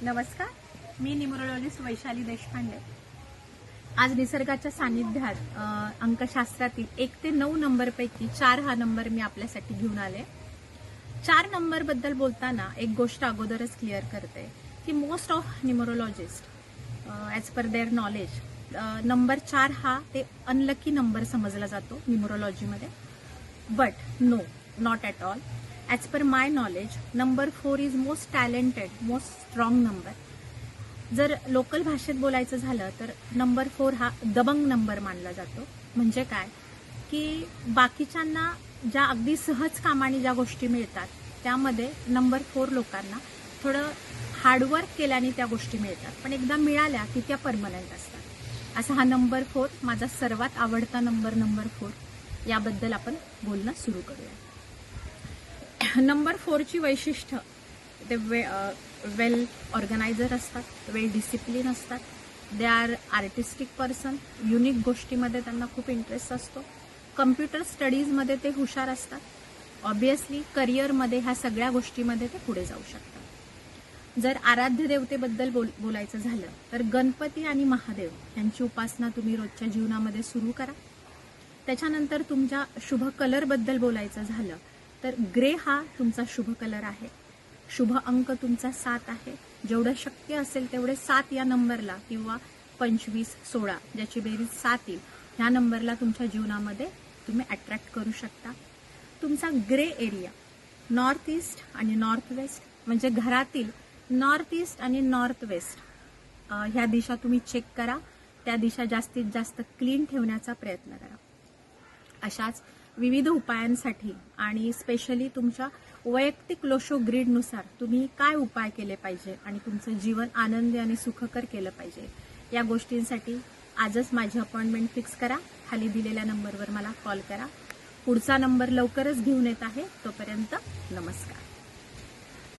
नमस्कार, मी न्यूमरोलॉजिस्ट वैशाली देशपांडे। आज निसर्गाच्या सानिध्यात अंकशास्त्रातील 1 ते 9 नंबरपैकी 4 हा नंबर मी आपल्यासाठी घेऊन आले। 4 नंबर बद्दल बोलताना एक गोष्ट अगोदरच क्लिअर करते की most of numerologist as per their knowledge number 4 हा ते अनलकी नंबर समजला जातो न्यूमरोलॉजीमध्ये, but no, not at all. As per my knowledge number 4 is most talented, most strong number. जर लोकल भाषेत बोलायचं झालं तर नंबर 4 हा दबंग नंबर मानला जातो। म्हणजे काय की बाकीच्यांना ज्या अगदी सहज कामाने ज्या गोष्टी मिळतात त्यामध्ये नंबर 4 लोकांना थोडं हार्डवर्क केल्याने त्या गोष्टी मिळतात, पण एकदा मिळाल्या की त्या परमनंट असतात। असा हा नंबर 4 माझा सर्वात आवडता नंबर 4, याबद्दल आपण बोलणं सुरू करूया। नंबर 4 ची वैशिष्ट्य ते वेल ऑर्गनायझर असतात, वेल डिसिप्लिन असतात, they are artistic person, unique गोष्टीमध्ये त्यांना खूप इंटरेस्ट असतो, कम्प्युटर स्टडीजमध्ये ते हुशार असतात, ऑब्वियसली करिअरमध्ये ह्या सगळ्या गोष्टीमध्ये ते पुढे जाऊ शकतात। जर आराध्य देवतेबद्दल बोलायचं झालं तर गणपती आणि महादेव यांची उपासना तुम्ही रोजच्या जीवनामध्ये सुरू करा। त्याच्यानंतर तुमच्या शुभ कलरबद्दल बोलायचं झालं तर ग्रे हा तुमचा शुभ कलर आहे। शुभ अंक तुमचा 7 आहे। जेवढं शक्य असेल तेवढे 7 या नंबरला किंवा 25, 16 ज्याची बेरीज 7 येईल ह्या नंबरला तुमच्या जीवनामध्ये तुम्ही अट्रॅक्ट करू शकता। तुमचा ग्रे एरिया नॉर्थ ईस्ट आणि नॉर्थ वेस्ट, म्हणजे घरातील नॉर्थ ईस्ट आणि नॉर्थ वेस्ट ह्या दिशा तुम्ही चेक करा, त्या दिशा जास्तीत जास्त क्लीन ठेवण्याचा प्रयत्न करा। अशाच विविध उपायांसाठी आणि स्पेशली तुमच्या वैयक्तिक लोशो ग्रीडनुसार तुम्ही काय उपाय केले पाहिजे आणि तुमचं जीवन आनंदी आणि सुखकर केलं पाहिजे या गोष्टींसाठी आजच माझी अपॉइंटमेंट फिक्स करा। खाली दिलेल्या नंबरवर मला कॉल करा। पुढचा नंबर लवकरच घेऊन येत आहे, तोपर्यंत नमस्कार।